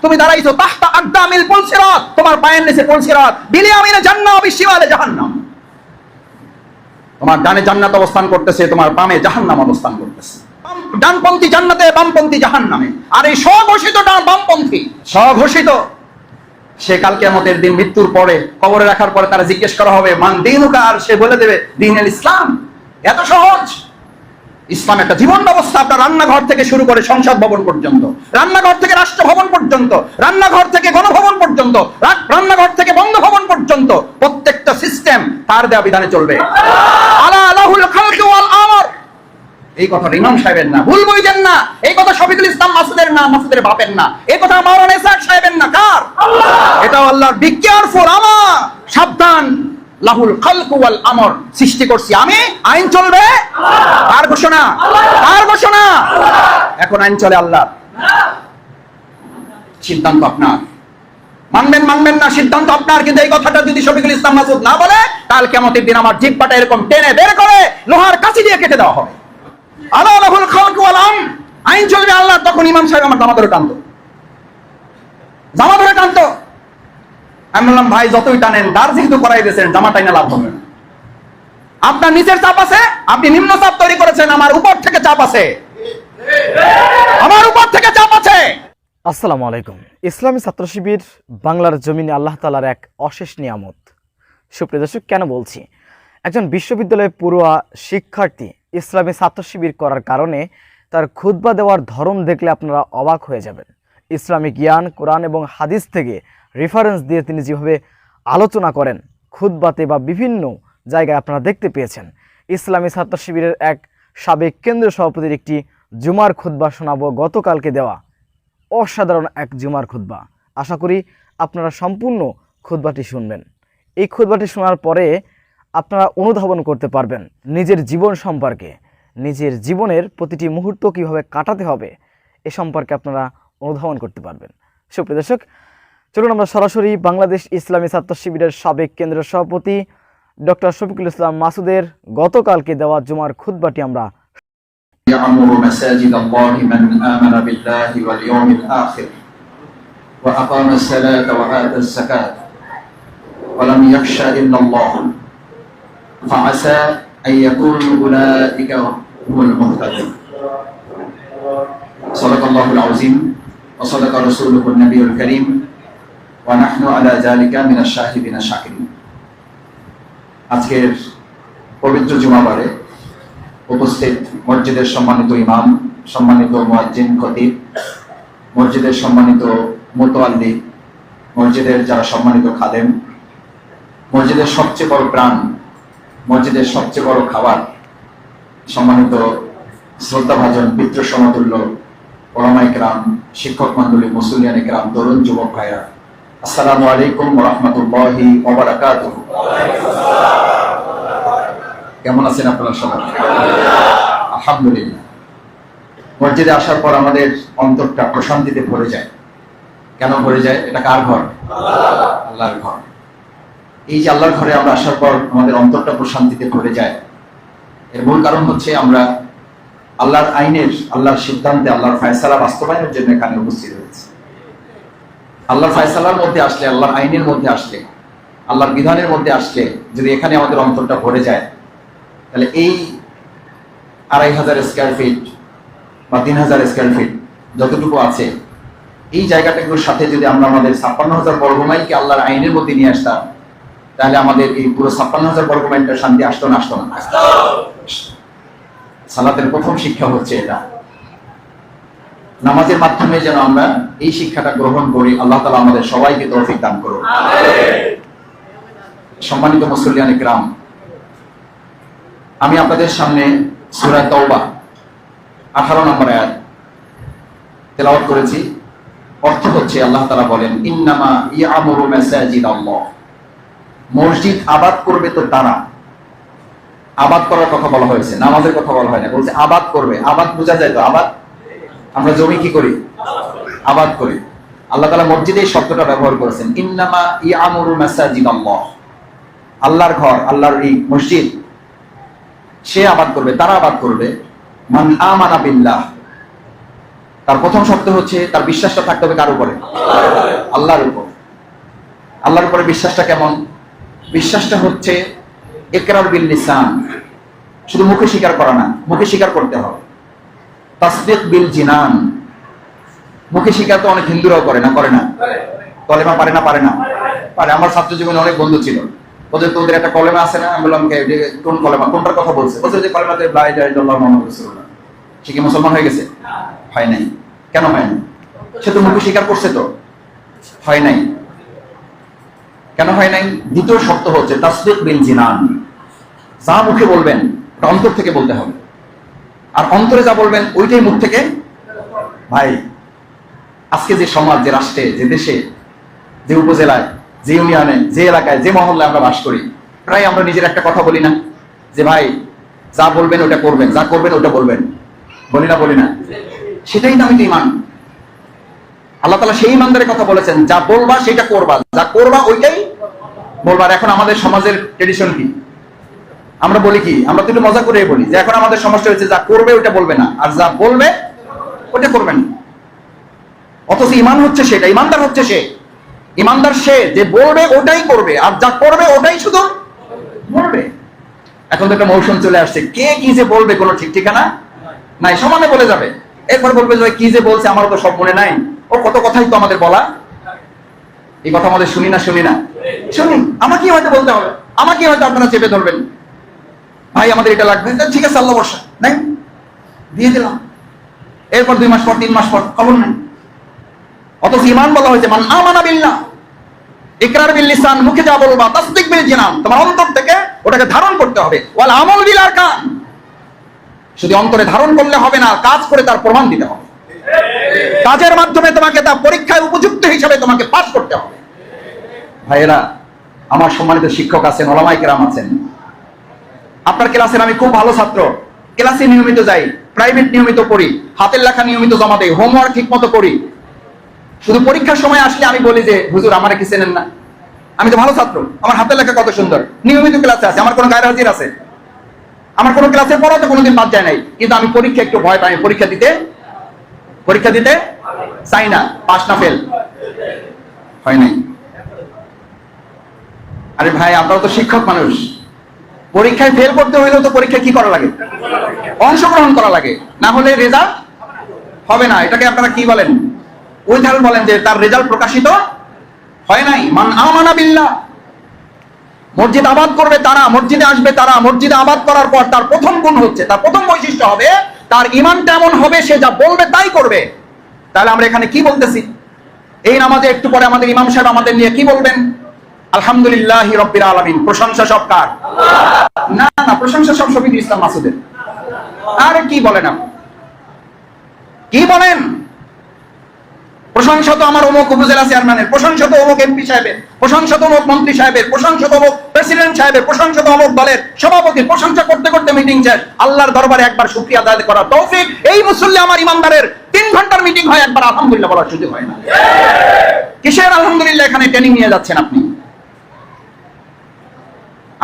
তুমি দাঁড়াইছো তাহতা আকদামিল পুলসিরাত, তোমার পায়ের নিচে পুলসিরাত, বিলিয়ামিনে জান্নাহ বিশিমালে জাহান্নাম। তোমার ডানে জান্নাত অবস্থান করতেছে, তোমার বামে জাহান্নাম অবস্থান করতেছে। ডানপন্থী জান্নাতে, বামপন্থী জাহান্নামে। আর এই স্বঘোষিত বামপন্থী, স্বঘোষিত, সে কাল কিয়ামতের দিন মৃত্যুর পরে কবরে রাখার পরে তারা জিজ্ঞেস করা হবে মান দীনুকা, আর সে বলে দেবে দীনুল ইসলাম। এত সহজ। ইসলাম একটা জীবন ব্যবস্থা। আপনার রান্নাঘর থেকে শুরু করে সংসদ ভবন পর্যন্ত, রান্নাঘর থেকে রাষ্ট্র ভবন পর্যন্ত, রান্নাঘর থেকে গণভবন পর্যন্ত, রান্নাঘর থেকে বঙ্গভবন পর্যন্ত প্রত্যেকটা সিস্টেম তার দেওয়া বিধানে চলবে। আলা লাহুল খালকু ওয়াল আমর। এই কথাটা ইমাম সাহেবের না, ভুল বুঝেন না। এই কথা শফিকুল ইসলাম মাসুদের না, মাসুদের বাপের না। এই কথা মাওলানা ইসহাক সাহেবের না। কার? এটা আল্লাহর। Be careful. আমার সাবধান। লাহুল খালকু ওয়াল আমর, সৃষ্টি করছি আমি, আইন চলবে। কার ঘোষণা? কার ঘোষণা? এখন আইন চলে আল্লাহ। সিদ্ধান্ত আপনার। মানবেন মানবেন না সিদ্ধান্ত আপনার। কিন্তু এই কথাটা যদি শফিকুল ইসলাম মাসুদ না বলে, কাল কিয়ামতের দিন আমার জিহ্বাটা এরকম টেনে বের করে লোহার কাঁচি দিয়ে কেটে দেওয়া হবে। আলা লাহুল খালকু ওয়াল আমর, আইন চলবে আল্লাহ। তখন ইমাম সাহেব আমার জামা ধরে টানতো, জামা ধরে টানতো। আমি বললাম ভাই যতই টানেন, দাঁড় যেহেতু করাই দিয়েছেন, জামা টাইনা লাভ হবে না। আপনার নিচের চাপ আছে, আপনি নিম্ন চাপ তৈরি করেছেন, আমার উপর থেকে চাপ আছে, আমার উপর থেকে চাপ আছে। আসসালামু আলাইকুম। ইসলামী ছাত্র শিবির বাংলার জমিনে আল্লাহ তাআলার এক অশেষ নিয়ামত। সুপ্রিয় দর্শক, কেন বলছি? একজন বিশ্ববিদ্যালয়ে পড়ুয়া শিক্ষার্থী ইসলামী ছাত্র শিবির করার কারণে তার খুতবা দেওয়ার ধরন দেখলে আপনারা অবাক হয়ে যাবেন। ইসলামী জ্ঞান, কোরআন এবং হাদিস থেকে রেফারেন্স দিয়ে তিনি যেভাবে আলোচনা করেন খুতবাতে বা বিভিন্ন জায়গায় আপনারা দেখতে পেয়েছেন। ইসলামী ছাত্র শিবিরের এক সাবেক কেন্দ্রীয় সভাপতির একটি জুমার খুতবা শোনাবো, গতকালকে দেওয়া অসাধারণ এক জুমার খুতবা। আশা করি আপনারা সম্পূর্ণ খুতবাটি শুনবেন। এই খুতবাটি শোনার পরে আপনারা অনুধাবন করতে পারবেন নিজের জীবন সম্পর্কে, নিজের জীবনের প্রতিটি মুহূর্ত কীভাবে কাটাতে হবে এ সম্পর্কে আপনারা অনুধাবন করতে পারবেন। সুপ্রিয় দর্শক, চলুন আমরা সরাসরি বাংলাদেশ ইসলামী ছাত্র শিবিরের সাবেক কেন্দ্রীয় সভাপতি ডক্টর শফিকুল ইসলাম মাসুদের গতকালকে দেওয়া জুমার খুতবাটি আমরা يعمر مساجد الله من آمن بالله واليوم الآخر وأقام الصلاة وآتى الزكاة ولم يخش إلا الله فعسى أن يكونوا أولئك هم المهتدون. صدق الله العظيم وصدق رسوله النبي الكريم ونحن على ذلك من الشاهدين الشاكرين. আজকের পবিত্র জুমাবারে উপস্থিত মসজিদের সম্মানিত ইমাম, সম্মানিত মুয়াজ্জিন, খতিব, মসজিদের সম্মানিত মুতাওয়াল্লি, মসজিদের যারা সম্মানিত খাদেম, মসজিদের সবচেয়ে বড় প্রাণ, মসজিদের সবচেয়ে বড় খাবার, সম্মানিত শ্রদ্ধাভাজন পিতৃ সমতুল্য ওলামায়ে কেরাম, শিক্ষক মণ্ডলী, মুসল্লিয়ানে কেরাম, তরুণ যুবক ভাইরা, আসসালামু আলাইকুম ওয়া রাহমাতুল্লাহি ওয়া বারাকাতুহু। কেমন আছেন আপনারা সবাই? আলহামদুলিল্লাহ। মসজিদে আসার পর আমাদের অন্তরটা প্রশান্তিতে ভরে যায়। কেন ভরে যায়? এটা কার ঘর? আল্লাহর ঘর। এই যে আল্লাহর ঘরে আমরা আসার পর আমাদের অন্তরটা প্রশান্তিতে ভরে যায়, এর মূল কারণ হচ্ছে আমরা আল্লাহর আইনের, আল্লাহর সিদ্ধান্তে, আল্লাহর ফায়সালা বাস্তবায়নের জন্য এখানে উপস্থিত হয়েছি। আল্লাহর ফায়সালার মধ্যে আসলে, আল্লাহর আইনের মধ্যে আসলে, আল্লাহর বিধানের মধ্যে আসলে যদি এখানে আমাদের অন্তরটা ভরে যায়, তাহলে এই 2500 স্কয়ার ফিট বা 3000 স্কয়ার ফিট যতটুকু আছে, এই জায়গাটাগুলোর সাথে যদি আমরা আমাদের 56,000 বর্গমাইলকে আল্লাহর আইনের মধ্যে নিয়ে আসতাম, তাহলে আমাদের এই পুরো 56,000 বর্গমাইলটা শান্তি আসতো না? আসতো না? সালাতের প্রথম শিক্ষা হচ্ছে এটা। নামাজের মাধ্যমে যেন আমরা এই শিক্ষাটা গ্রহণ করি। আল্লাহ তাআলা আমাদের সবাইকে তৌফিক দান করুন। সম্মানিত মুসল্লিয়ানে কিরাম, আমি আপনাদের সামনে সূরা তাওবা 18 নম্বর আয়াত তেলাওয়াত করেছি। অর্থ হচ্ছে, আল্লাহ তাআলা বলেন, ইন্নামা ইয়ামুরু মাসাজিদ আল্লাহ, মসজিদ আবাদ করবে তো তারা। আবাদ করার কথা বলা হয়েছে, নামাজের কথা বলা হয় না। বলছে আবাদ করবে। আবাদ বোঝা যায় তো? আবাদ, আমরা জমি কি করি? আবাদ করি। আল্লাহ তাআলা মসজিদে এই শব্দটা ব্যবহার করেছেন, ইন্নামা ইয়ামুরু মাসাজিদ আল্লাহ, আল্লাহর ঘর, আল্লাহর এই মসজিদ, সে আবাদ করবে, তারা আবাদ করবে। মান আমানা বিল্লাহ, তার প্রথম শর্ত হচ্ছে তার বিশ্বাসটা থাকতে হবে কার উপরে? আল্লাহর উপর। আল্লাহর উপরে বিশ্বাসটা কেমন? বিশ্বাসটা হচ্ছে ইকরার বিল লিসান, শুধু মুখে স্বীকার করা না, মুখে স্বীকার করতে হবে। তাসদীক বিল জিনান, মুখে স্বীকার তো অনেক হিন্দুরাও করে না? করে না? কলেমা পারে না? পারে না? পারে। আমার ছাত্র জীবনে অনেক বন্ধু ছিল, ওদের তোদের একটা কলেমা আছে না? আমি বললাম কোন কলেমা, কোনটার কথা বলছে? বলছে যে কলেমাতে লা ইলাহা ইল্লাল্লাহ মুহাম্মাদুর রাসূলুল্লাহ। সে কি মুসলমান হয়ে গেছে? হয় নাই। কেন হয় নাই? সে তো মুখে স্বীকার করছে, তো হয় নাই। কেন হয় নাই? দ্বিতীয় শর্ত হচ্ছে তাসদীক বিল জিনান, যা মুখে বলবেন ওটা অন্তর থেকে বলতে হবে, আর অন্তরে যা বলবেন ওইটাই মুখ থেকে। ভাই, আজকে যে সমাজ, যে রাষ্ট্রে, যে দেশে, যে উপজেলায়, যে ইউনিয়নে, যে এলাকায়, যে মহল্লায় আমরা বাস করি, প্রায় আমরা নিজের একটা কথা বলি না যে ভাই যা বলবেন ওটা করবেন, যা করবেন ওটা বলবেন? বলি না? বলি না? সেটাই দামি ঈমান। আল্লাহ তাআলা সেই ঈমানদারের কথা বলেছেন, যা বলবা সেটা করবা, যা করবা ওইটাই বলবা। এখন আমাদের সমাজের ট্রেডিশন কি? আমরা বলি কি? আমরা তো একটু মজা করে বলি যে এখন আমাদের সমাজটা হচ্ছে যা করবে ওইটা বলবে না, আর যা বলবে ওইটা করবে না। অথচ ঈমান হচ্ছে সেটা, ঈমানদার হচ্ছে সে। ঈমানদার সে যে বলবে ওটাই করবে, আর যা করবে ওটাই শুধু বলবে। এখন তো একটা মৌসুম চলে আসছে, কে কি যে বলবে কোনো ঠিক ঠিকানা নাই, সমানে বলে যাবে। এরপর বলবে যে কি যে বলছে আমার তো সব মনে নাই, ও কত কথাই তো আমাদের বলা। এই কথা আমাদের শুনি না? শুনি না? শুনি। আমাকেই হয়তো বলতে হবে, আমাকেই হয়তো আপনারা চেপে ধরবেন, ভাই আমাদের এটা লাগবে, ঠিক আছে আল্লাহ বর্ষা নাই, দিয়ে দিলাম। এরপর 2 মাস পর, 3 মাস পর খবর নাই। অথচ ঈমান বলা হয়েছে মান আমানা বিল্লাহ, ইকরার বিল লিসান, মুখে যা বলবা, তাসদীক বিল জিনান, তোমার অন্তর থেকে ওটাকে ধারণ করতে হবে। ওয়াল আমল বিল আরকান, শুধু অন্তরে ধারণ করলে হবে না, কাজ করে তার প্রমাণ দিতে হবে। কাজের মাধ্যমে তোমাকে তা পরীক্ষায় উপযুক্ত হিসাবে তোমাকে পাস করতে হবে। ভাইয়েরা, আমার সম্মানিত শিক্ষক আছেন, ওলামায়ে কেরাম আছেন, আপনার ক্লাসের আমি খুব ভালো ছাত্র, ক্লাসে নিয়মিত যাই, প্রাইভেট নিয়মিত পড়ি, হাতের লেখা নিয়মিত জমা দেই, হোমওয়ার্ক ঠিক মতো করি। শুধু পরীক্ষার সময় আসলে আমি বলি যে হুজুর আমারে কি চেনেন না? আমি তো ভালো ছাত্র, আমার হাতের লেখা কত সুন্দর, নিয়মিত ক্লাসে আছে, আমার কোনো গায়ের হাজির আছে, আমার কোনো ক্লাসে পড়াতে কোনোদিন বাদ যায় নাই। কিন্তু আমি পরীক্ষা একটু ভয় পাই, পরীক্ষা দিতে চাই না, পাস না ফেল হয় নাই। আরে ভাই, আপনারা তো শিক্ষক মানুষ, পরীক্ষায় ফেল করতে হইলেও তো পরীক্ষায় কি করা লাগে? অংশগ্রহণ করা লাগে, না হলে রেজাল্ট হবে না। এটাকে আপনারা কি বলেন? উদাহরণ বলেন যে তার রেজাল্ট প্রকাশিত হয় নাই। মান আমানা বিল্লাহ, মসজিদ আবাদ করবে তারা, মসজিদে আসবে তারা, মসজিদে আবাদ করার পর তার প্রথম গুণ হচ্ছে, তার প্রথম বৈশিষ্ট্য হবে তার ঈমানটা এমন হবে সে যা বলবে তাই করবে। তাহলে আমরা এখানে কি বলতেছি? এই নামাজে একটু পরে আমাদের ইমাম সাহেব আমাদের নিয়ে কি বলবেন? আলহামদুলিল্লাহি রাব্বিল আলামিন, প্রশংসা সব কার? না না, প্রশংসা সব শফিকুল ইসলাম মাসুদের। আরে কি বলেন আপনি? কি বলেন? প্রশংসা তো আমার অমুক উপজেলা চেয়ারম্যানের, প্রশংসা তো অমুক এমপি সাহেবের, প্রশংসা তো অমুক মন্ত্রী সাহেবের, প্রশংসা তো অমুক প্রেসিডেন্ট সাহেবের, প্রশংসা তো অমুক দলের সভাপতি। প্রশংসা করতে করতে মিটিং শেষ, আল্লাহর দরবারে একবার শুকরিয়া আদায় করার তৌফিক এই মুসল্লি আমার ইমানদারের 3 ঘন্টার মিটিং হয়, একবার আলহামদুলিল্লাহ বলার সুযোগ হয় না। কিসের আলহামদুলিল্লাহ? এখানে ট্রেনিং নিয়ে যাচ্ছেন আপনি,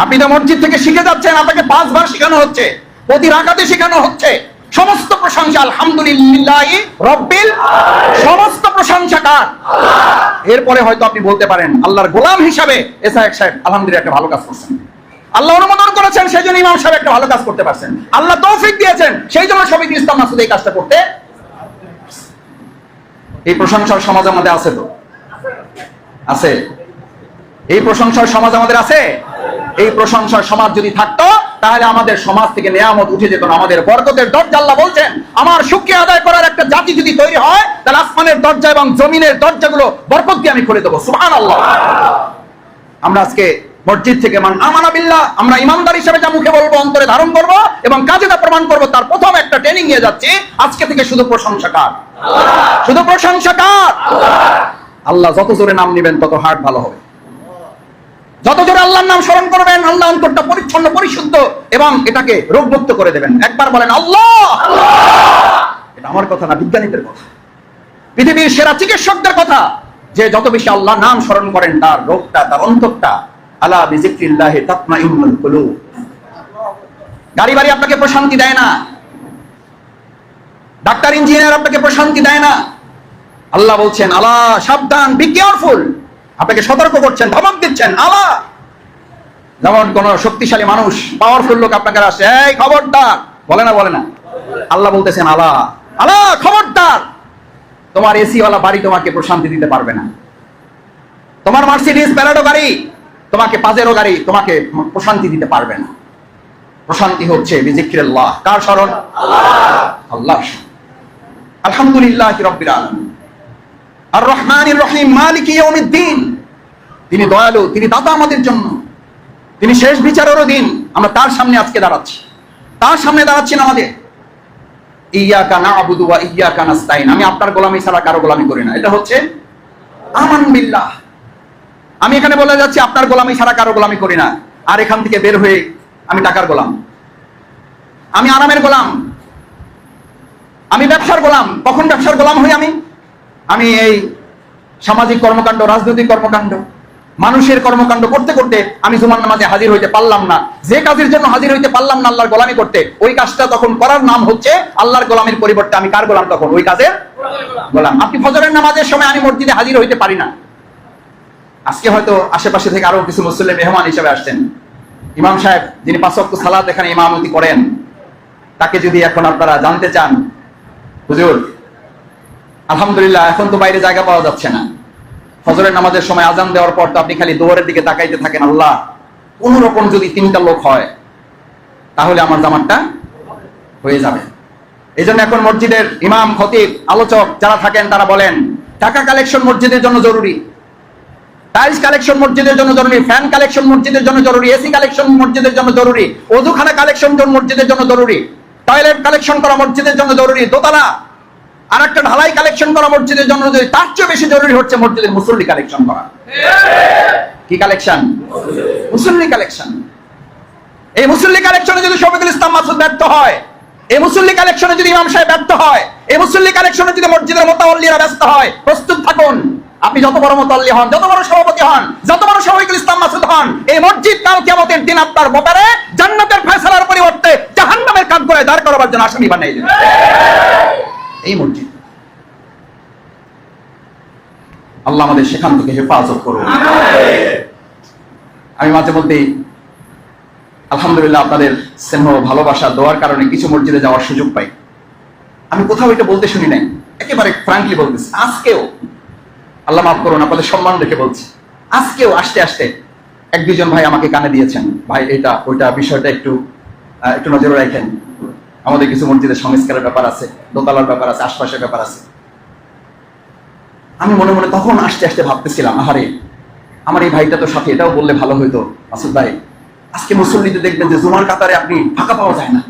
আপনি তো মসজিদ থেকে শিখে যাচ্ছেন, আপনাকে 5 বার শেখানো হচ্ছে, প্রতি রাকাতে শেখানো হচ্ছে সমস্ত প্রশংসা আলহামদুলিল্লাহি রাব্বিল, সমস্ত প্রশংসা কার? এরপরে হয়তো আপনি বলতে পারেন আল্লাহর গোলাম হিসাবে এসআইক সাহেব আলহামদুলিল্লাহ একটা ভালো কাজ করছেন, আল্লাহ অনুমোদন করেছেন সেই জন্য ইমাম সাহেব একটা ভালো কাজ করতে পারছেন, আল্লাহ তৌফিক দিয়েছেন সেই জন্য শফিকুল ইসলাম মাসুদ এই কাজটা করতে। এই প্রশংসার সমাজ আমাদের আছে? তো আছে। এই প্রশংসার সমাজ আমাদের আছে। এই প্রশংসার সমাজ যদি থাকতো তাহলে আমাদের সমাজ থেকে নিয়ামত উঠে যেত না, আমাদের বরকতের দরজা। আল্লাহ বলছেন আমার শুকরিয়া আদায় করার একটা জাতি যদি তৈরি হয় তাহলে আসমানের দরজা এবং জমিনের দরজাগুলো বরকত দিয়ে আমি খুলে দেবো। সুবহানাল্লাহ। আমরা আজকে মসজিদ থেকে মান আমানা বিল্লাহ, আমরা ইমানদার হিসেবে যা মুখে বলবো অন্তরে ধারণ করব এবং কাজে তা প্রমাণ করব, তার প্রথম একটা ট্রেনিং নিয়ে যাচ্ছি। আজকে থেকে শুধু প্রশংসা কার? শুধু প্রশংসা কার? আল্লাহ। যত জোরে নাম নেবেন তত হার্ট ভালো হবে, যত জোরে আল্লাহর নাম স্মরণ করবেন আল্লাহ অন্তরটা পরিচ্ছন্ন পরিশুদ্ধ এবং এটাকে রোগমুক্ত করে দেবেন। একবার বলেন আল্লাহ। এটা আমার কথা না, বিজ্ঞানীদের কথা, পৃথিবীর সেরা চিকিৎসকদের কথা, যে যত বেশি আল্লাহ নাম স্মরণ করেন তার রোগটা, তার অন্তরটা আলা বিযিকরিল্লাহি তাতমাইন্নুল কুলুব। গাড়ি বাড়ি আপনাকে প্রশান্তি দেয় না, ডাক্তার ইঞ্জিনিয়ার আপনাকে প্রশান্তি দেয় না। আল্লাহ বলছেন আলা সাবধান, বি কেয়ারফুল, আপনাকে সতর্ক করছেন, ধমক দিচ্ছেন। আলা, যেমন কোন শক্তিশালী মানুষ, পাওয়ারফুল লোক আপনাকে আসে, এই খবরদার, বলে না বলে না? আল্লাহ বলতেছেন আলা, আলা খবরদার, তোমার এসি ওয়ালা বাড়ি তোমাকে প্রশান্তি দিতে পারবে না, তোমার মার্সিডিজ প্যারাডো গাড়ি, তোমাকে পাজেরো গাড়ি তোমাকে প্রশান্তি দিতে পারবে না। প্রশান্তি হচ্ছে বিজিক্রিল্লাহ। কার স্মরণ? আল্লাহ। আলহামদুলিল্লাহ রাব্বিল আলামিন, আর রহমানির রহিম, মালিকি ইয়াউমিদ্দিন। তিনি দয়ালু, তিনি দাতা আমাদের জন্য, তিনি শেষ বিচারেরও দিন। আমরা তার সামনে আজকে দাঁড়াচ্ছি, তার সামনে দাঁড়াচ্ছি আমাদের। ইয়াকা না'বুদু ওয়া ইয়াকা নাস্তাইন, আমি আপনার গোলামি ছাড়া কারো গোলামি করি না। এটা হচ্ছে আমান বিল্লাহ। আমি এখানে বলে যাচ্ছি আপনার গোলামি ছাড়া কারো গোলামি করি না, আর এখান থেকে বের হয়ে আমি টাকার গোলাম, আমি আরামের গোলাম, আমি ব্যবসার গোলাম। কখন ব্যবসার গোলাম হই আমি এই সামাজিক কর্মকাণ্ড, রাজনৈতিক কর্মকাণ্ড, মানুষের কর্মকাণ্ড করতে করতে আমি জুমার নামাজে হাজির হইতে পারলাম না। যে কাজের জন্য হাজির হইতে পারলাম না আল্লাহর গোলামি করতে, ওই কাজটা তখন করার নাম হচ্ছে আল্লাহর গোলামির পরিবর্তে আমি কার গোলাম? তখন ওই কাজের গোলাম। আপনি ফজরের নামাজের সময় আমি মসজিদে হাজির হইতে পারি না। আজকে হয়তো আশেপাশে থেকে আরো কিছু মুসল্লি মেহমান হিসেবে আসছেন। ইমাম সাহেব যিনি 5 ওয়াক্ত সালাত এখানে ইমামতি করেন, তাকে যদি এখন আপনারা জানতে চান, হুজুর আলহামদুলিল্লাহ এখন তো বাইরে জায়গা পাওয়া যাচ্ছে না, ফজরের নামাজের সময় আজান দেওয়ার পর তো আপনি খালি দুয়ারের দিকে তাকাইতে থাকেন, আল্লাহ কোন রকম যদি 3টা লোক হয় তাহলে আমার জামাতটা হয়ে যাবে। এই জন্য এখন মসজিদের ইমাম, খতিব, আলোচক যারা থাকেন তারা বলেন টাকা কালেকশন মসজিদের জন্য জরুরি, টাইলস কালেকশন মসজিদের জন্য জরুরি, ফ্যান কালেকশন মসজিদের জন্য জরুরি, এসি কালেকশন মসজিদের জন্য জরুরি, ওযুখানা কালেকশন মসজিদের জন্য জরুরি, টয়লেট কালেকশন করা মসজিদের জন্য জরুরি, দোতলা আর একটা ঢালাই কালেকশন করা মসজিদের জন্য জরুরি। তার চেয়ে বেশি জরুরি হচ্ছে মসজিদের মুসল্লি কালেকশন করা। কি কালেকশন? মুসল্লি কালেকশন। এই মুসল্লি কালেকশনে যদি শফিকুল ইসলাম মাসুদ ব্যর্থ হয়, এই মুসল্লি কালেকশনে যদি ইমাম সাহেব ব্যর্থ হয়, এই মুসল্লি কালেকশনে যদি মসজিদের মুতাওয়াল্লিরা ব্যস্ত হয়, প্রস্তুত থাকুন, আপনি যত বড় মুতাওয়াল্লি হন, যত বড় সভাপতি হন, যত বড় শফিকুল ইসলাম মাসুদ হন, এই মসজিদ কাল কিয়ামতের দিন আপনার ব্যাপারে জান্নাতের ফয়সালার পরিবর্তে জাহান্নামের কাঠগড়ায় দাঁড় করাবার জন্য আসামি বানিয়ে দেবে। এই মসজিদ আল্লাহ আমাদের সেখান থেকে হেফাজত করুন। আমি মাঝে মধ্যেই আলহামদুলিল্লাহ আপনাদের স্নেহ, ভালোবাসা, দোয়ার কারণে কিছু মসজিদে যাওয়ার সুযোগ পাই। আমি কোথাও এটা বলতে শুনি নাই, একেবারে ফ্রাঙ্কলি বলতেছি। আজকেও আল্লাহ মাফ করুন, আপনাদের সম্মান রেখে বলছি, আজকেও আসতে আসতে 1-2 জন ভাই আমাকে কানে দিয়েছেন, ভাই এটা ওইটা বিষয়টা একটু নজরে রাখেন, আমাদের কিছু মসজিদের সংস্কারের ব্যাপার আছে, দোতলার ব্যাপার আছে, আশপাশের ব্যাপার আছে। আমি মনে মনে তখন আসতে আসতে ভাবতেছিলাম, আহারে আমার এই ভাইটা তো সাথে এটাও বললে ভালো হইতো, মাসুদ ভাই আজকে মুসল্লিতে দেখবেন যে জুমার কাতারে আপনি ফাঁকা পাওয়া যায় না,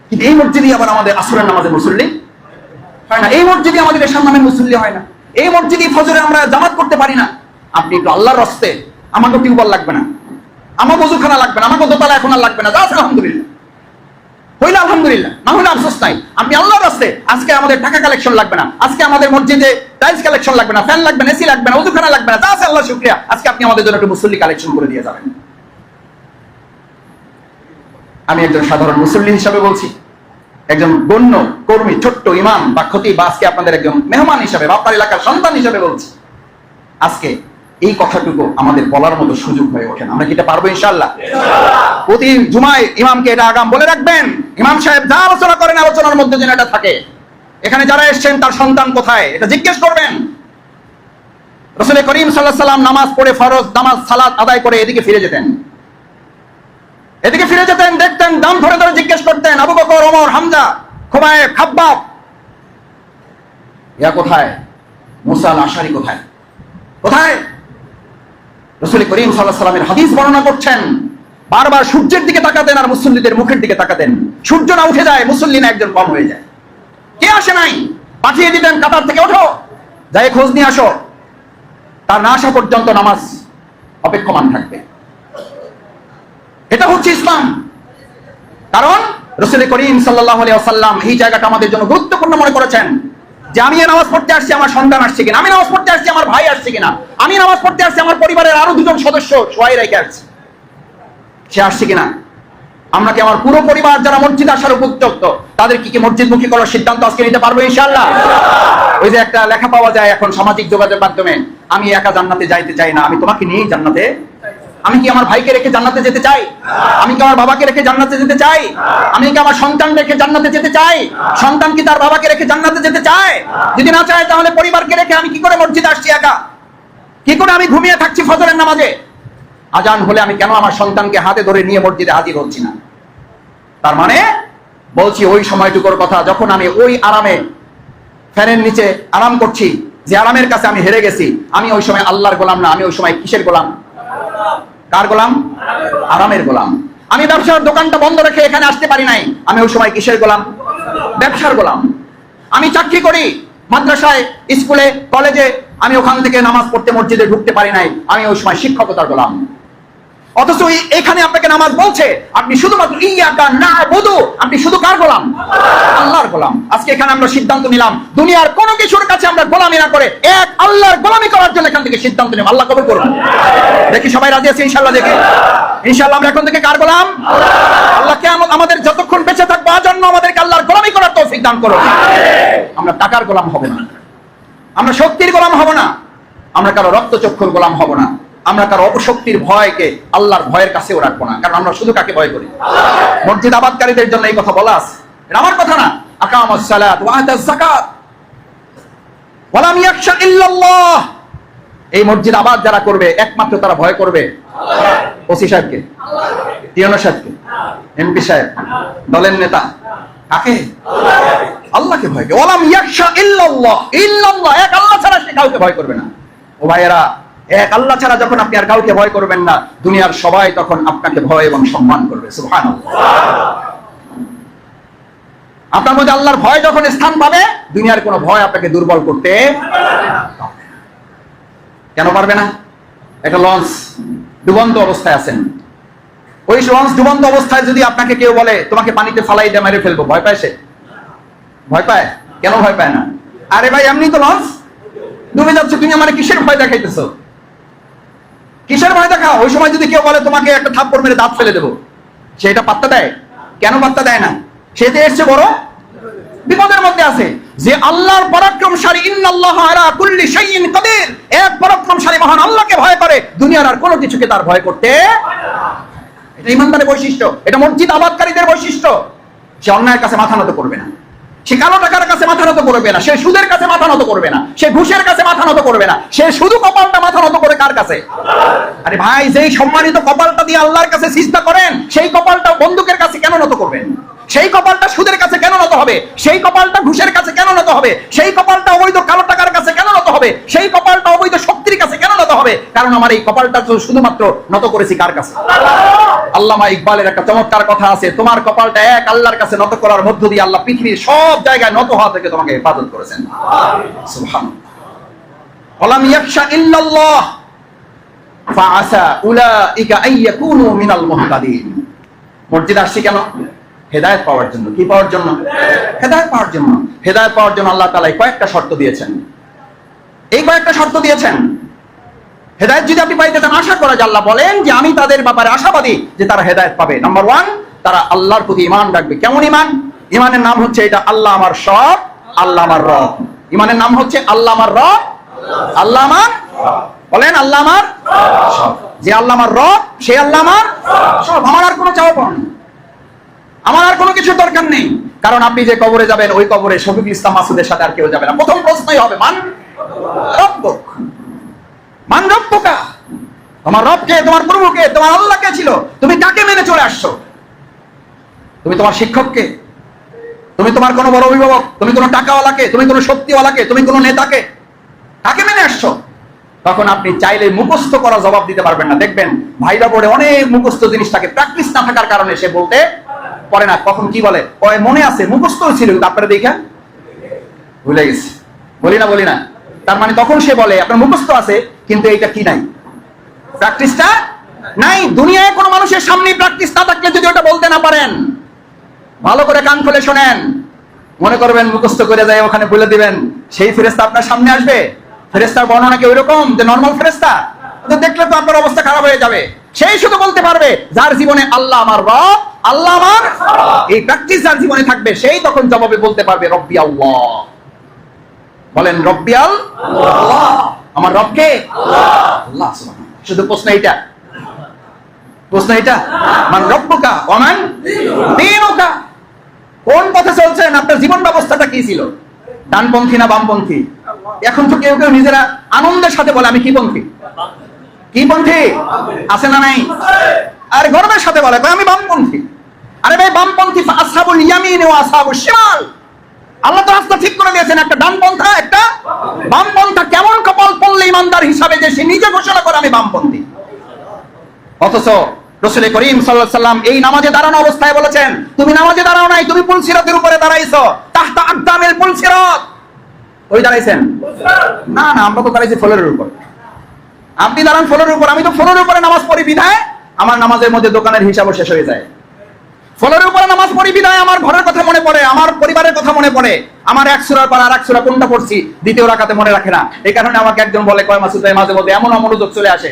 কিন্তু এই মসজিদে আবার আমাদের আসরের নামাজে মুসল্লি হয় না, এই মসজিদে আমাদের এশার নামে মুসল্লি হয় না, এই মসজিদে ফজরে আমরা জামাত করতে পারি না। আপনি একটু আল্লাহর রাস্তে, আমাকে টিউবওয়েল লাগবে না, আমাকে ওযুখানা লাগবে না, আমাকে দোতলা এখন আর লাগবে না, যা আছে আলহামদুলিল্লাহ, হইলে আলহামদুলিল্লাহ, না হইলে আফসোস নাই। আপনি আল্লাহর রাস্তে, আজকে আমাদের টাকা কালেকশন লাগবে না, আজকে আমাদের মসজিদে টাইলস কালেকশন লাগবে না, ফ্যান লাগবে না, এসি লাগবে না, ওযুখানা লাগবে না, যা আছে আল্লাহ শুকরিয়া, আজকে আপনি আমাদের জন্য একটু মুসল্লি কালেকশন করে দিয়ে যাবেন। আমি একজন সাধারণ মুসল্লি হিসাবে বলছি, একজন গণ্য কর্মী, ছোট্ট ইমাম বা খতিব, বা আজকে আপনাদের একজন মেহমান হিসাবে, বাপ্পার এলাকার সন্তান হিসাবে বলছি, আজকে এই কথাটুকু আমাদের বলার মতো সুযোগ হয়ে ওঠে না। আমরা কি এটা পারবো ইনশাআল্লাহ? প্রতি জুমায় ইমামকে এটা আগাম বলে রাখবেন, ইমাম সাহেব যা আলোচনা করেন আলোচনার মধ্যে যেন এটা থাকে। এখানে যারা এসেছেন তার সন্তান কোথায় এটা জিজ্ঞেস করবেন। রাসূল করিম সাল্লাল্লাহু আলাইহি ওয়াসাল্লাম নামাজ পড়ে, ফরজ নামাজ সালাত আদায় করে এদিকে ফিরে যেতেন, দেখতেন, দাম ধরে ধরে জিজ্ঞেস করতেন, আবু বকর, ওমর, হামজা, খুবাইব, খাব্বাব, ইয়া কোথায়? মুসা আল-আশআরী কোথায়? কোথায়? রাসূল করিম সাল্লাল্লাহু আলাইহি ওয়াসাল্লামের হাদিস বর্ণনা করছেন, বারবার সূর্যের দিকে তাকাতেন আর মুসল্লিদের মুখের দিকে তাকাতেন। সূর্য না উঠে যায়, মুসল্লি না একজন কম হয়ে যায়। কে আসে নাই পাঠিয়ে দিতেন, কাতার থেকে ওঠো, যাই খোঁজ নিয়ে আসো। তার না আসা পর্যন্ত নামাজ অপেক্ষমান থাকবে। এটা হচ্ছে ইসলাম। কারণ রাসূল করিম সাল্লাল্লাহু আলাইহি ওয়াসাল্লাম এই জায়গাটা আমাদের জন্য গুরুত্বপূর্ণ মনে করেছেন, যে আমি নামাজ পড়তে আসছি, আমার সন্তান আসছে কিনা, আমি নামাজ পড়তে আসছি, আমার ভাই আসছে কিনা, আমি নামাজ পড়তে আসছি, আমার পরিবারের আরো 2 জন সদস্য সবাই রেখে আসছে, সে আসছে কিনা। আমরা কি আমার পুরো পরিবার যারা মসজিদ আসার উপযুক্ত, তাদের কি মসজিদমুখী করার সিদ্ধান্ত আজকে নিতে পারবো ইনশাআল্লাহ? ওই যে একটা লেখা পাওয়া যায় এখন সামাজিক যোগাযোগ মাধ্যমে, আমি একা জান্নাতে যাইতে চাই না, আমি তোমাকে নিয়েই জান্নাতে। আমি কি আমার ভাইকে রেখে জান্নাতে যেতে চাই? আমি কি আমার বাবাকে রেখে জান্নাতে যেতে চাই? আমি কি আমার সন্তান রেখে জান্নাতে যেতে চাই? সন্তান কি তার বাবাকে রেখে জান্নাতে যেতে চায়? যদি না চায় তাহলে পরিবারকে রেখে আমি কি করে মসজিদে আসছি একা? কি করে আমি ঘুমিয়ে থাকছি ফজরের নামাজে? আজান হলে আমি কেন আমার সন্তানকে হাতে ধরে নিয়ে মসজিদে হাজির হচ্ছি না? তার মানে বলছি ওই সময়টুকুর কথা যখন আমি ওই আরামে ফ্যানের নিচে আরাম করছি, যে আরামের কাছে আমি হেরে গেছি, আমি ওই সময় আল্লাহর গোলাম না, আমি ওই সময় কিসের গোলাম? কার গোলাম? আরামের গোলাম। আমি ব্যবসার দোকানটা বন্ধ রেখে এখানে আসতে পারি নাই, আমি ওই সময় কিসের গোলাম? ব্যবসার গোলাম। আমি চাকরি করি মাদ্রাসায়, স্কুলে, কলেজে, আমি ওখান থেকে নামাজ পড়তে মসজিদে ঢুকতে পারি নাই, আমি ওই সময় শিক্ষকতার গোলাম। অথচ এখানে আপনাকে নামাজ বলছে আপনি শুধুমাত্র ইয়াকা না'বুদু, আপনি শুধু কার গোলাম? আল্লাহর গোলাম। আজকে এখানে আমরা সিদ্ধান্ত নিলাম দুনিয়ার কোনো কিছুর কাছে আমরা গোলামি না করে এক আল্লাহর গোলামি করার জন্য এখান থেকে সিদ্ধান্ত নিলাম। আল্লাহ কবুল করুন। দেখি সবাই রাজি আছে ইনশাআল্লাহ? দেখি ইনশাআল্লাহ আমরা এখন থেকে কার গোলাম? আল্লাহ কিয়ামত আমাদের যতক্ষণ বেঁচে থাকবো আজন্য আমাদেরকে আল্লাহর গোলামি করার তৌফিক দান করুন। আমরা টাকার গোলাম হব না, আমরা শক্তির গোলাম হব না, আমরা কারো রক্তচক্ষুর গোলাম হব না, আমরা কারো অপশক্তির ভয়কে আল্লাহর ভয়ের কাছেও রাখবো না। কারণ আমরা শুধু কাকে ভয় করি? মসজিদ আবাদকারীদের জন্য এই কথা বলা আছে, এটা আমার কথা না। আকামাস সালাত ওয়া আতাজ যাকাত ওয়া লাম ইয়াখশা ইল্লাল্লাহ। এই মসজিদ আবাদ যারা করবে একমাত্র তারা ভয় করবে ওসি সাহেবকে, টিএনও সাহেবকে, এমপি সাহেব, দলের নেতা, কাকে? আল্লাহকে ভয় করে। ওয়া লাম ইয়াখশা ইল্লাল্লাহ, ইল্লাল্লাহ, এক আল্লাহ ছাড়া সে কাউকে ভয় করবে না। ও ভাইয়েরা, এক আল্লাহ ছাড়া যখন আপনি আর কাউকে ভয় করবেন না, দুনিয়ার সবাই তখন আপনাকে ভয় এবং সম্মান করবে। সুবহানাল্লাহ। আপনার মধ্যে আল্লাহর ভয় যখন স্থান পাবে, দুনিয়ার কোনো ভয় আপনাকে দুর্বল করতে কেন পারবে না? একটা লঞ্চ ডুবন্ত অবস্থায় আছেন, ওই লঞ্চ ডুবন্ত অবস্থায় যদি আপনাকে কেউ বলে তোমাকে পানিতে ফালাই দিয়ে মেরে ফেলবো, ভয় পায় সে? ভয় পায়? কেন ভয় পায় না? আরে ভাই এমনি তো লঞ্চ ডুবে যাচ্ছে, তুমি আমার কিসের ভয় দেখাইতেছো? কিসের ভয় দেখাও? ওই সময় যদি কেউ বলে তোমাকে একটা থাপ্পড় মেরে দাঁত ফেলে দেবো, সে এটা পাত্তা দেয়? কেন পাত্তা দেয় না? সে তো এসছে বড় বিপদের মধ্যে আছে। যে আল্লাহর পরাক্রমশালী, ইন্নাল্লাহা আলা কুল্লি শাইইন কাদির, এক পরাক্রমশালী মহান আল্লাহকে ভয় করে, দুনিয়ার আর কোনো কিছুকে তার ভয় করতে। এটা ঈমানদারের বৈশিষ্ট্য, এটা মসজিদ আবাদকারীদের বৈশিষ্ট্য। সে অন্যায়ের কাছে মাথা নত করবে না, সে কালো টাকার কাছে মাথা নত করবে না, সে সুদের কাছে মাথা নত করবে না, সে ঘুষের কাছে মাথা নত করবে না, সে শুধু কপালটা মাথা নত করে কার কাছে? আরে ভাই, যেই সম্মানিত কপালটা দিয়ে আল্লাহর কাছে সিজদা করেন, সেই কপালটা বন্দুকের কাছে কেন নত করবেন? সেই কপালটা সুদের কাছে কেন নত হবে? সেই কপালটা ঘুষের কাছে কেন নত হবে? সেই কপালটা অবৈধ কালো টাকার কাছে কেন নত হবে? সেই কপালটা অবৈধ শক্তির কাছে কেন নত হবে? কারণ আমার এই কপালটা তো শুধুমাত্র নত করেছি কার কাছে? আল্লামা ইকবালের একটা চমৎকার কথা আছে, তোমার কপালটা এক আল্লাহর কাছে নত করার মধ্য দিয়ে আল্লাহ পৃথিবীর সব জায়গায় নত হওয়া থেকে তোমাকে হেফাজত করেছেন। সুবহানাল্লাহ। ওয়ালাম ইয়াখশা ইল্লাল্লাহ ফাআসা উলাইকা আইয়াকুনু মিনাল মুহতাদিন। মসজিদ আসছি কেন? হেদায়েত পাওয়ার জন্য। কি পাওয়ার জন্য? হেদায়েত পাওয়ার জন্য। হেদায়েত পাওয়ার জন্য আল্লাহ তাআলা কয়েকটা শর্ত দিয়েছেন। এই কয়েকটা শর্ত দিয়েছেন। হেদায়েত যদি আপনি পাইতে চান, আশা করা যায়, আল্লাহ বলেন যে আমি তাদের ব্যাপারে আশাবাদী যে তারা হেদায়েত পাবে। নাম্বার 1, তারা আল্লাহর প্রতি ঈমান রাখবে। কেমন ঈমান? ঈমানের নাম হচ্ছে এটা, আল্লাহ আমার সব, আল্লাহ আমার রব। ঈমানের নাম হচ্ছে আল্লাহ আমার রব, আল্লাহ আমার, বলেন আল্লাহ আমার সব। যে আল্লাহ আমার রব, সে আল্লাহ আমার সব। আমার আর কোনো চাওয়া পাওয়া নেই, আমার আর কোনো কিছুর দরকার নেই। কারণ আপনি যে কবরে যাবেন, ওই কবরে শফিকুল ইসলাম মাসুদের সাথে আর কেউ যাবে না। প্রথম প্রশ্নই হবে মান রব্বুক, মান রব্বুকা। তোমার রবকে, তোমার প্রভুকে, তোমার আল্লাহকে ছিল, তুমি কাকে মেনে চলে আসছো? তুমি তোমার শিক্ষককে, তুমি তোমার কোনো বড় অভিভাবক, তুমি কোনো টাকাওয়ালাকে, তুমি কোনো শক্তিওয়ালাকে, তুমি কোনো নেতাকে, কাকে মেনে আসছো? তখন আপনি চাইলে মুখস্থ করা জবাব দিতে পারবেন না। দেখবেন ভাইরা পড়ে অনেক মুখস্থ জিনিসটাকে প্র্যাকটিস না থাকার কারণে সে বলতে পারে না। কখন কি বলে, ওই মনে আছে, মুখস্থ ছিল, কিন্তু আপনারা দেখেন ভুলে গেছে। বলি না? তার মানে তখন সে বলে আপনার মুখস্থ আছে, কিন্তু এইটা কি নাই, প্র্যাকটিসটা নাই। দুনিয়ায় কোনো মানুষের সামনে প্র্যাকটিস না থাকলে যদি ওটা বলতে না পারেন, ভালো করে কান খুলে শোনেন, মনে করবেন মুখস্থ করে যায় ওখানে বলে দিবেন, সেই ফেরেশতা আপনার সামনে আসবে। ফেরেশতার বর্ণনা কি ওইরকম যে নরমাল ফেরেশতা? তো দেখলে তো আপনার অবস্থা খারাপ হয়ে যাবে। সেই শুধু বলতে পারবে যার জীবনে আল্লাহ আমার রব, আল্লাহ আমার, এই প্র্যাকটিস যার জীবনে থাকবে সেই তখন জবাবে বলতে পারবে রব্বি আল্লাহ। বলেন রব্বি আল্লাহ, আমার রবকে আল্লাহ। শুধু প্রশ্ন এটা, মান রব্বুকা ওয়া মান দীনুকা, কোন পথে চলছেন, আপনার জীবন ব্যবস্থাটা কি ছিল, ডানপন্থী না বামপন্থী? এখন তো কেউ কেউ নিজেরা আনন্দের সাথে বলে আমি কি পন্থী আছে না নাই, আর গর্বের সাথে বলে আমি বামপন্থী। আরে ভাই বামপন্থী আসহাবুল ইয়ামিন ওয়া আসহাবুশ শিমাল, আল্লাহ তো রাস্তা ঠিক করে দিয়েছেন, একটা ডানপন্থা একটা বামপন্থা। কেমন কপাল পড়লে ইমানদার হিসাবে যে সে নিজে ঘোষণা করে আমি বামপন্থী, অথচ রাসূল করিম সাল্লাল্লাহু আলাইহি সাল্লাম এই নামাজে দাঁড়ানো অবস্থায় বলেছেন তুমি নামাজে দাঁড়াও নাই, তুমি পুলসিরাতের উপরে দাঁড়াইছো, তাহতা আকদামিল পুলসিরাত। ওই দাঁড়াইছেন না, আমরা তো দাঁড়াইছি ফ্লোরের উপর। আপনি দাঁড়ান ফ্লোরের উপর, আমি তো ফ্লোরের উপরে নামাজ পড়ি বিধায় আমার নামাজের মধ্যে দোকানের হিসাবও শেষ হয়ে যায়। ফ্লোরের উপরে নামাজ পড়ি বিধায় আমার ঘরের কথা মনে পড়ে, আমার পরিবারের কথা মনে পড়ে, আমার এক সূরার পর আরেক সূরা কোনটা পড়ছি দ্বিতীয় রাকাতে মনে রাখে না। এই কারণে আমাকে একজন বলে কয় মাসুদ ভাই মাঝে মধ্যে এমন অমনোযোগ চলে আসে,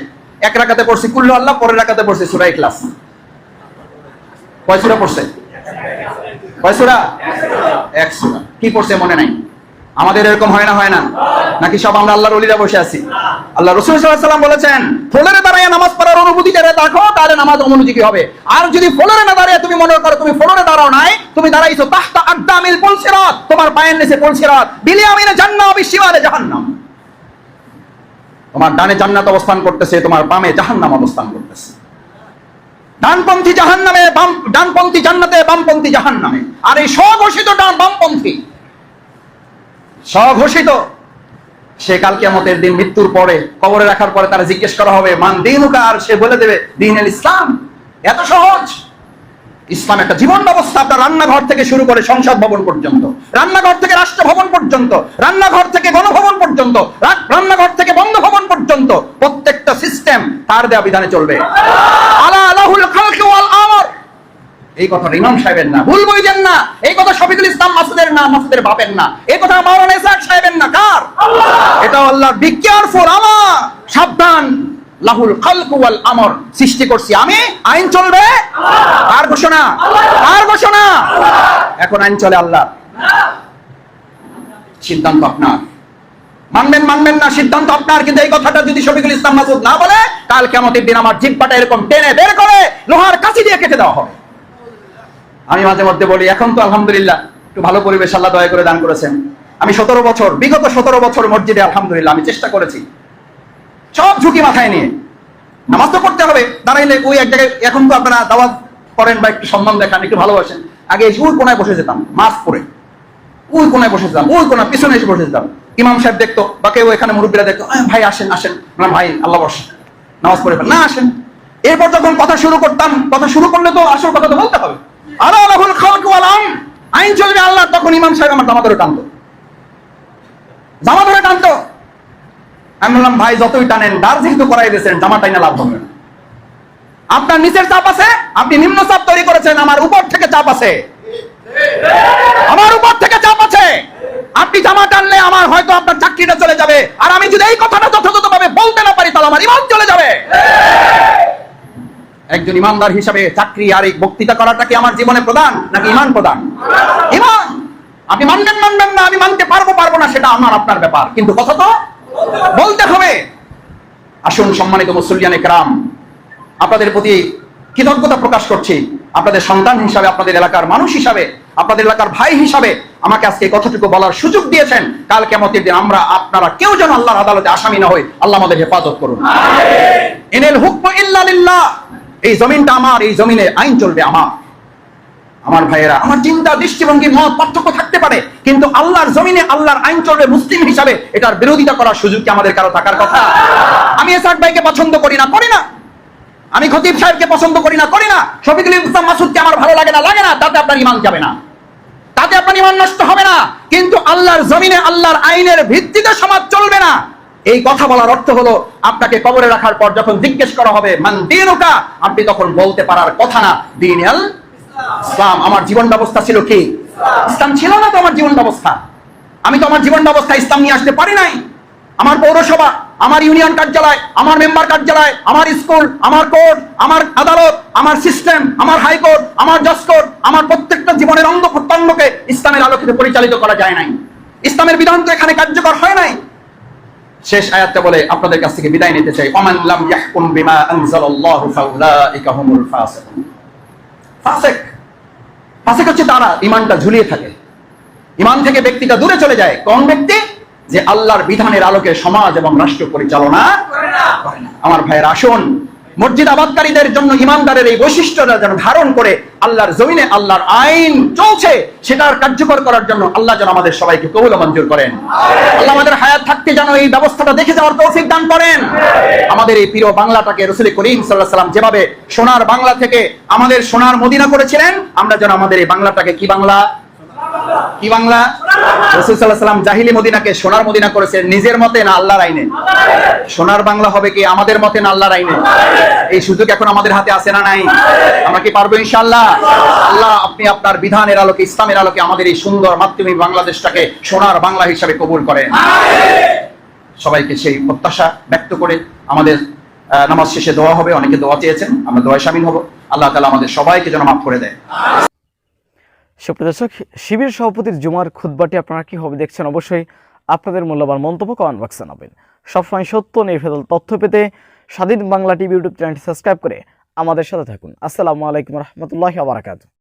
এক রাকাতে পড়ছি কুল্লু আল্লাহ, পরের রাকাতে পড়ছি সূরা ইখলাস। কয় সূরা পড়ছে? কয় সূরা? এক সূরা। কি পড়ছে মনে নাই? আমাদের এরকম হয় না নাকি সব আমরা আল্লাহর ওলিরা বসে আছি? আল্লাহ রাসূল সাল্লাল্লাহু আলাইহি ওয়াসাল্লাম বলেছেন ফ্লোরে দাঁড়িয়ে নামাজ পড়ার অনুভূতি যারা দেখো তাহলে নামাজ অমনোযোগী হবে। আর যদি ফ্লোরে না দাঁড়িয়ে তুমি মনে করো তুমি ফ্লোরে দাঁড়াও নাই, তুমি দাঁড়াইছো তাহতা আকদামিল পুলসিরাত, তোমার পায়ের নিচে পুলসিরাত, বিলিয়ামিনে জান্নাহ ওয়া বিশিমালে জাহান্নাম। তোমার ডানে জান্নাত অবস্থান করতেছে, তোমার বামে জাহান্নাম অবস্থান করতেছে। ডানপন্থী জাহান্নামে, ডানপন্থী জান্নাতে, বামপন্থী জাহান্নামে। আর এই স্বঘোষিত বামপন্থী, স্বঘোষিত, সে কাল কিয়ামতের দিন মৃত্যুর পরে কবরে রাখার পরে তারা জিজ্ঞেস করা হবে মান দীনুকা, আর সে বলে দেবে দীনুল ইসলাম। এত সহজ। ইসলাম একটা জীবন ব্যবস্থা, আপনার রান্নাঘর থেকে শুরু করে সংসদ ভবন পর্যন্ত, রান্নাঘর থেকে রাষ্ট্র ভবন পর্যন্ত, রান্নাঘর থেকে গণভবন পর্যন্ত, রান্নাঘর থেকে বঙ্গভবন পর্যন্ত প্রত্যেকটা সিস্টেম তার দেয়া বিধানে চলবে। আলা লাহুল খালকু ওয়াল আমর, এই কথাটা ইমাম সাহেবের না, ভুল বুঝেন না। এই কথা শফিকুল ইসলাম মাসুদের না, মাসুদের বাপের না। এই কথা মাওলানা ইসহাক সাহেবের না, কার? এটা আল্লাহ। বি কেয়ারফুল, আমার সাবধান। লাহুল খালকু ওয়াল আমর, সৃষ্টি করছি আমি, আইন চলবে কার ঘোষণা? কার ঘোষণা? এখন আইন চলে আল্লাহ, সিদ্ধান্ত আপনার। মানবেন না সিদ্ধান্ত আপনার। কিন্তু এই কথাটা যদি শফিকুল ইসলাম মাসুদ না বলে, কাল কিয়ামতের দিন আমার জিহ্বাটা এরকম টেনে বের করে লোহার কাঁচি দিয়ে কেটে দেওয়া হবে। আমি মাঝে মধ্যে বলি এখন তো আলহামদুলিল্লাহ একটু ভালো পরিবেশ আল্লাহ দয়া করে দান করেছেন। আমি বিগত 17 বছর মসজিদে আলহামদুলিল্লাহ আমি চেষ্টা করেছি সব ঝুঁকি মাথায় নিয়ে নামাজ তো পড়তে হবে, দাঁড়াইলে ওই এক জায়গায়। এখন তো আপনারা দাওয়াত করেন বা একটু সম্মান দেখান, একটু ভালোবাসেন। আগে ওই কোনায় বসে যেতাম মাস্ক পরে, ওই কোনায় বসে যেতাম, ওই কোনা পিছনে এসে বসে যেতাম। ইমাম সাহেব দেখতো বা কেউ এখানে মুরব্বীরা দেখতো, ভাই আসেন ভাই আল্লাহ বস নামাজ পড়ে ফেল না, আসেন। এরপর যখন কথা শুরু করতাম, কথা শুরু করলে তো আসল কথা তো বলতে হবে। আলা লাহুল খালকু ওয়াল আমর, আইন চলবে আল্লাহ। তখন ইমাম সাহেব আমার জামা ধরে টানতো। আমি বললাম ভাই যতই টানেন, দাঁড় যেহেতু করাই দিয়েছেন, জামা টাইনা লাভ হবে না। আপনার নিচের চাপ আছে, আপনি নিম্ন চাপ তৈরি করেছেন, আমার উপর থেকে চাপ আছে, আপনি জামা টানলে আমার হয়তো আপনার চাকরিটা চলে যাবে। আর আমি যদি এই কথাটা যথাযথভাবে বলতে না পারি তাহলে আমার ঈমান চলে যাবে। একজন ইমানদার হিসাবে চাকরি আর এই বক্তৃতা করাটা কি আমার জীবনে প্রধান নাকি ঈমান প্রধান? ঈমান। আপনি মানবেন না, আমি মানতে পারবো না, সেটা আমার আপনার ব্যাপার, কিন্তু কথা তো বলতে হবে। আসুন সম্মানিত মুসল্লিয়ানে কেরাম, আপনাদের প্রতি কৃতজ্ঞতা প্রকাশ করছি। আপনাদের সন্তান হিসাবে, আপনাদের এলাকার মানুষ হিসাবে, আপনাদের এলাকার ভাই হিসাবে আমাকে আজকে কথাটুকু বলার সুযোগ দিয়েছেন। কাল কিয়ামতের দিন আমরা আপনারা কেউ যেন আল্লাহর আদালতে আসামি না হই, আল্লাহ আমাদের হেফাজত করুন। ইনিল হুকমু ইল্লা লিল্লাহ, এই জমিনটা আমার, এই জমিনে আইন চলবে আমার ভাইয়েরা। আমার চিন্তা, দৃষ্টিভঙ্গি, মত পার্থক্য থাকতে পারে, কিন্তু আল্লাহর জমিনে আল্লাহর আইন চলবে। মুসলিম হিসাবে এটার বিরোধিতা করার সুযোগ কি আমাদের কারো থাকার কথা? আমি ইসহাক ভাইকে পছন্দ করি না, আমি খতিব সাহেবকে পছন্দ করি না, শফিকুল ইসলাম মাসুদকে আমার ভালো লাগে না, তাতে আপনার ঈমান যাবে না, তাতে আপনার ঈমান নষ্ট হবে না। কিন্তু আল্লাহর জমিনে আল্লাহর আইনের ভিত্তিতে সমাজ চলবে না। এই কথা বলার অর্থ হলো আপনাকে কবরে রাখার পর যখন জিজ্ঞেস করা হবে মান দীনুকা, আপনি তখন বলতে পারার কথা না দীনুল ইসলাম। আমার জীবন ব্যবস্থা ছিল কি? ইসলাম ছিল না তো আমার জীবন ব্যবস্থা। আমি তো আমার জীবন ব্যবস্থা ইসলাম নিয়ে আসতে পারি নাই। আমার পৌরসভা, আমার ইউনিয়ন কার্যালয়, আমার মেম্বার কার্যালয়, আমার স্কুল, আমার কোর্ট, আমার আদালত, আমার সিস্টেম, আমার হাইকোর্ট, আমার জজ কোর্ট, আমার প্রত্যেকটা জীবনের অঙ্গ প্রত্যঙ্গকে ইসলামের আলোকিতে পরিচালিত করা যায় নাই। ইসলামের বিধান তো এখানে কার্যকর হয় নাই। শেষ আয়াতটা বলে আপনাদের কাছ থেকে বিদায় নিতে চাই, ওমান লাম ইয়াহকুম বিমা আনজালাল্লাহু ফাউলাইকা হুমুল ফাসিকুন। ফাসিক হচ্ছে তারা ঈমানটা ঝুলিয়ে থাকে, ঈমান থেকে ব্যক্তিটা দূরে চলে যায়। কোন ব্যক্তি? যে আল্লাহর বিধানের আলোকে সমাজ এবং রাষ্ট্র পরিচালনা করে না। আমার ভাইয়ের আসুন, মসজিদ আবাদকারীদের জন্য ঈমানদারের এই বৈশিষ্ট্যটা যেন ধারণ করে আল্লাহর জমিনে আল্লাহর আইন চলছে সেটার কার্যকর করার জন্য আল্লাহ যেন আমাদের সবাইকে কবুল মঞ্জুর করেন। আল্লাহ আমাদের হায়াত থাকতে যেন এই ব্যবস্থাটা দেখে যাওয়ার তৌফিক দান করেন। আমাদের এই প্রিয় বাংলাটাকে রাসূল করিম সাল্লাল্লাহু আলাইহি ওয়াসাল্লাম যেভাবে সোনার বাংলা থেকে আমাদের সোনার মদিনা করেছিলেন, আমরা যেন আমাদের এই বাংলাটাকে কি বাংলা রাসূল সাল্লাল্লাহু আলাইহি ওয়াসাল্লাম জাহিলি মদিনাকে সোনার মদিনা করেছেন নিজের মতে না আল্লাহর আইনে? সোনার বাংলা হবে কি আমাদের মতে না আল্লাহর আইনে? এই সুযোগ এখন আমাদের হাতে আছে না নাই? আমরা কি পারবো ইনশাআল্লাহ? আল্লাহ আপনি আপনার বিধানের আলোকে, ইসলামের আলোকে আমাদের এই সুন্দর মাতৃভূমি বাংলাদেশটাকে সোনার বাংলা হিসাবে কবুল করেন। সবাইকে সেই প্রত্যাশা ব্যক্ত করে আমাদের নামাজ শেষে দোয়া হবে। অনেকে দোয়া চেয়েছেন, আমরা দোয়ায় শামিল হব। আল্লাহ তাআলা আমাদের সবাইকে যেন মাফ করে দেয়। সুপ্রিয় দর্শক, শিবির সভাপতির জুমার খুতবাটি আপনারা কিভাবে দেখছেন অবশ্যই আপনাদের মূল্যবান মন্তব্য কমেন্ট বক্সে জানাবেন। সবসময় সত্য নির্ভেজাল তথ্য পেতে স্বাধীন বাংলা টিভি ইউটিউব চ্যানেলটি সাবস্ক্রাইব করে আমাদের সাথে থাকুন। আসসালামু আলাইকুম রহমতুল্লাহি ওয়া বারাকাতুহু।